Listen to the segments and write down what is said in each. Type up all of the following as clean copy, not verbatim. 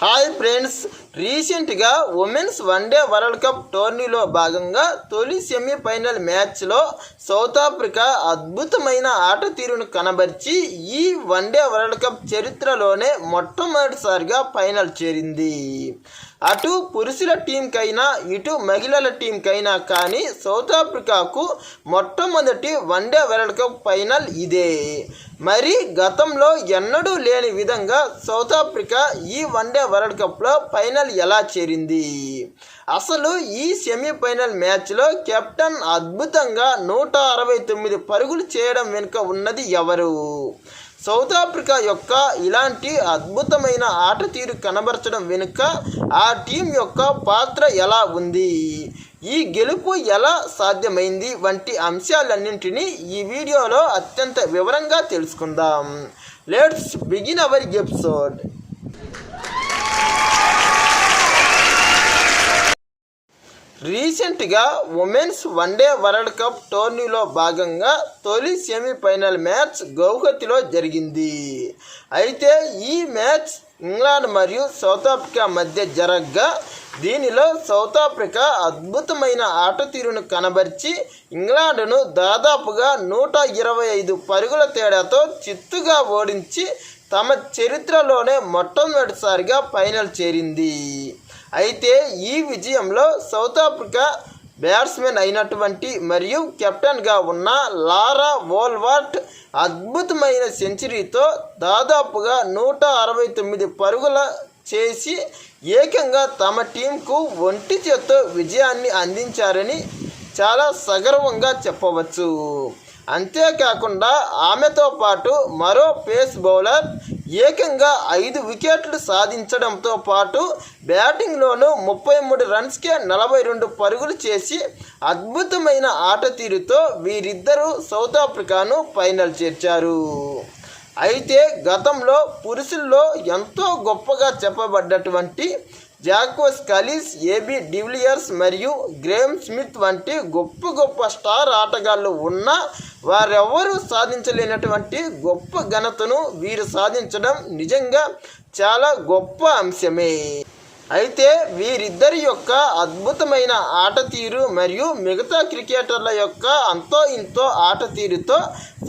Hi friends, రీసెంట్గా women's one day world cup టోర్నీలో భాగంగా తొలి సెమీఫైనల్ మ్యాచ్లో సౌత్ ఆఫ్రికా అద్భుతమైన ఆట తీరును కనబరిచి ఈ వన్డే వరల్డ్ కప్ చరిత్రలోనే మొట్టమొదటిసారిగా ఫైనల్ చేరింది. అటు పురుషుల టీంకైనా ఇటు మహిళల టీంకైనా కానీ సౌత్ ఆఫ్రికాకు మొట్టమొదటి వన్డే వరల్డ్ కప్ ఫైనల్ ఇదే. మరి గతంలో ఎన్నడూ లేని విధంగా సౌత్ ఆఫ్రికా ఈ వన్డే వరల్డ్ కప్లో ఫైనల్ ఎలా చేరింది? అసలు ఈ సెమీఫైనల్ మ్యాచ్లో కెప్టెన్ అద్భుతంగా 169 పరుగులు చేయడం వెనుక ఉన్నది ఎవరు? సౌత్ ఆఫ్రికా యొక్క ఇలాంటి అద్భుతమైన ఆట తీరు కనబరచడం వెనుక ఆ టీం యొక్క పాత్ర ఎలా ఉంది, ఈ గెలుపు ఎలా సాధ్యమైంది వంటి అంశాలన్నింటినీ ఈ వీడియోలో అత్యంత వివరంగా తెలుసుకుందాం. Let's begin our episode. రీసెంట్గా ఉమెన్స్ వన్డే వరల్డ్ కప్ టోర్నీలో భాగంగా తొలి సెమీఫైనల్ మ్యాచ్ గౌహతిలో జరిగింది. అయితే ఈ మ్యాచ్ ఇంగ్లాండ్ మరియు సౌత్ ఆఫ్రికా మధ్య జరగగా దీనిలో సౌత్ ఆఫ్రికా అద్భుతమైన ఆట తీరును కనబరిచి ఇంగ్లాండ్ను దాదాపుగా 125 పరుగుల తేడాతో చిత్తుగా ఓడించి తమ చరిత్రలోనే మొట్టమొదటిసారిగా ఫైనల్ చేరింది. అయితే ఈ విజయంలో సౌత్ ఆఫ్రికా బ్యాట్స్మెన్ అయినటువంటి మరియు కెప్టెన్గా ఉన్న లారా వోల్వార్ట్ అద్భుతమైన సెంచరీతో దాదాపుగా 169 పరుగుల చేసి ఏకంగా తమ టీంకు ఒంటి చేత్తో విజయాన్ని అందించారని చాలా సగర్వంగా చెప్పవచ్చు. అంతేకాకుండా ఆమెతో పాటు మరో పేస్ బౌలర్ ఏకంగా 5 వికెట్లు సాధించడంతో పాటు బ్యాటింగ్లోనూ 33 రన్స్కే 42 పరుగులు చేసి అద్భుతమైన ఆట తీరుతో వీరిద్దరూ సౌత్ ఆఫ్రికాను ఫైనల్ చేర్చారు. అయితే గతంలో పురుషుల్లో ఎంతో గొప్పగా చెప్పబడ్డటువంటి జాక్వస్ కాలిస్, ఏబీ డివిలియర్స్ మరియు గ్రేమ్ స్మిత్ వంటి గొప్ప స్టార్ ఆటగాళ్ళు ఉన్నా వారెవ్వరూ సాధించలేనటువంటి గొప్ప ఘనతను వీరు సాధించడం నిజంగా చాలా గొప్ప అంశమే. అయితే వీరిద్దరి యొక్క అద్భుతమైన ఆట తీరు మరియు మిగతా క్రికెటర్ల యొక్క అంతో ఇంతో ఆట తీరుతో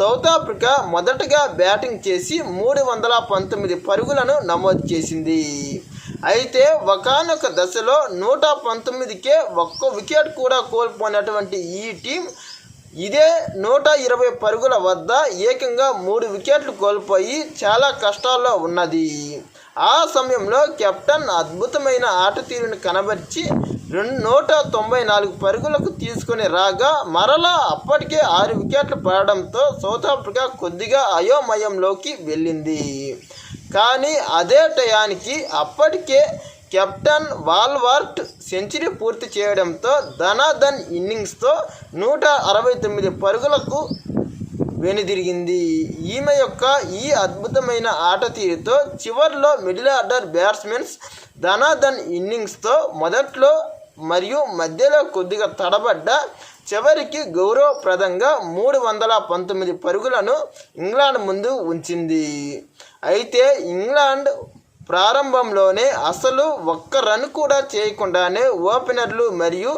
సౌత్ ఆఫ్రికా మొదటగా బ్యాటింగ్ చేసి 319 పరుగులను నమోదు చేసింది. అయితే ఒకానొక దశలో 119కే ఒక్క వికెట్ కూడా కోల్పోయినటువంటి ఈ టీం ఇదే 120 పరుగుల వద్ద ఏకంగా 3 వికెట్లు కోల్పోయి చాలా కష్టాల్లో ఉన్నది. ఆ సమయంలో కెప్టెన్ అద్భుతమైన ఆట తీరును కనబరిచి 194 పరుగులకు తీసుకొని రాగా మరలా అప్పటికే 6 వికెట్లు పడడంతో సౌత్ ఆఫ్రికా కొద్దిగా అయోమయంలోకి వెళ్ళింది. కానీ అదే టయానికి అప్పటికే కెప్టెన్ వాల్వార్ట్ సెంచరీ పూర్తి చేయడంతో ధనాధన్ ఇన్నింగ్స్తో 169 పరుగులకు వెనుదిరిగింది. ఈమె యొక్క ఈ అద్భుతమైన ఆట తీరుతో చివర్లో మిడిల్ ఆర్డర్ బ్యాట్స్మెన్స్ ధనాధన్ ఇన్నింగ్స్తో మొదట్లో మరియు మధ్యలో కొద్దిగా తడబడ్డ చివరికి గౌరవప్రదంగా 319 పరుగులను ఇంగ్లాండ్ ముందు ఉంచింది. అయితే ఇంగ్లాండ్ ప్రారంభంలోనే అసలు ఒక్క రన్ కూడా చేయకుండానే ఓపెనర్లు మరియు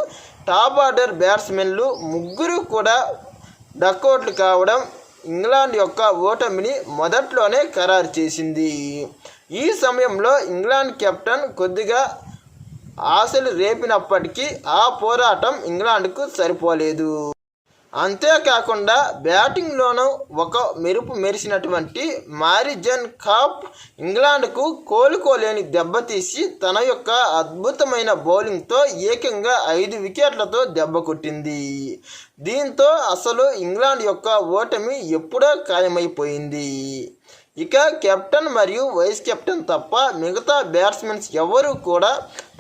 టాప్ ఆర్డర్ బ్యాట్స్మెన్లు ముగ్గురు కూడా డకౌట్లు కావడం ఇంగ్లాండ్ యొక్క ఓటమిని మొదట్లోనే ఖరారు చేసింది. ఈ సమయంలో ఇంగ్లాండ్ కెప్టెన్ కొద్దిగా ఆశలు రేపినప్పటికీ ఆ పోరాటం ఇంగ్లాండ్కు సరిపోలేదు. అంతేకాకుండా బ్యాటింగ్లోనూ ఒక మెరుపు మెరిసినటువంటి మారిజన్ కాప్ ఇంగ్లాండ్కు కోలుకోలేని దెబ్బతీసి తన యొక్క అద్భుతమైన బౌలింగ్తో ఏకంగా 5 వికెట్లతో దెబ్బ కొట్టింది. దీంతో అసలు ఇంగ్లాండ్ యొక్క ఓటమి ఎప్పుడో ఖాయమైపోయింది. ఇక కెప్టెన్ మరియు వైస్ కెప్టెన్ తప్ప మిగతా బ్యాట్స్మెన్స్ ఎవరూ కూడా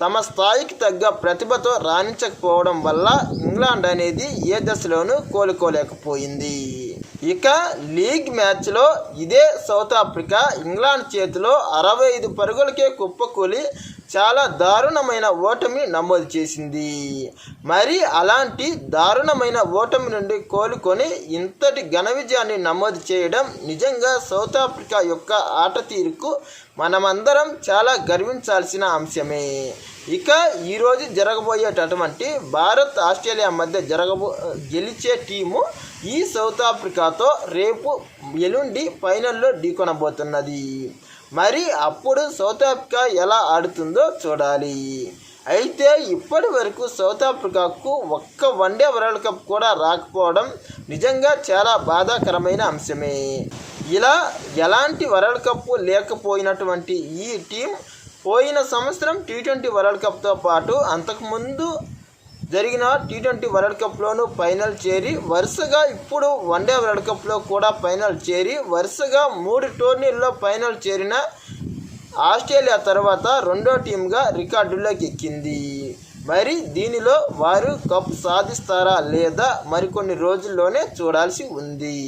తమ స్థాయికి తగ్గ ప్రతిభతో రాణించకపోవడం వల్ల ఇంగ్లాండ్ అనేది ఏ దశలోనూ కోలుకోలేకపోయింది. ఇక లీగ్ మ్యాచ్లో ఇదే సౌత్ ఆఫ్రికా ఇంగ్లాండ్ చేతిలో 65 పరుగులకే కుప్పకూలి చాలా దారుణమైన ఓటమి నమోదు చేసింది. మరి అలాంటి దారుణమైన ఓటమి నుండి కోలుకొని ఇంతటి ఘన విజయాన్ని నమోదు చేయడం నిజంగా సౌత్ ఆఫ్రికా యొక్క ఆట తీరుకు మనమందరం చాలా గర్వించాల్సిన అంశమే. ఇక ఈరోజు జరగబోయేటటువంటి భారత్ ఆస్ట్రేలియా మధ్య గెలిచే టీము ఈ సౌత్ ఆఫ్రికాతో రేపు ఎల్లుండి ఫైనల్లో ఢీకొనబోతున్నది. మరి అప్పుడు సౌత్ ఆఫ్రికా ఎలా ఆడుతుందో చూడాలి. అయితే ఇప్పటి వరకు సౌత్ ఆఫ్రికాకు ఒక్క వన్డే వరల్డ్ కప్ కూడా రాకపోవడం నిజంగా చాలా బాధాకరమైన అంశమే. ఇలా ఎలాంటి వరల్డ్ కప్ లేకపోయినటువంటి ఈ టీం పోయిన సంవత్సరం టీ20 వరల్డ్ కప్తో పాటు అంతకుముందు జరిగిన టీ20 వరల్డ్ కప్లోనూ ఫైనల్ చేరి వరుసగా ఇప్పుడు వన్డే వరల్డ్ కప్లో కూడా ఫైనల్ చేరి వరుసగా 3 టోర్నీల్లో ఫైనల్ చేరిన ఆస్ట్రేలియా తర్వాత రెండో టీంగా రికార్డుల్లోకి ఎక్కింది. మరి దీనిలో వారు కప్ సాధిస్తారా లేదా మరికొన్ని రోజుల్లోనే చూడాల్సి ఉంది.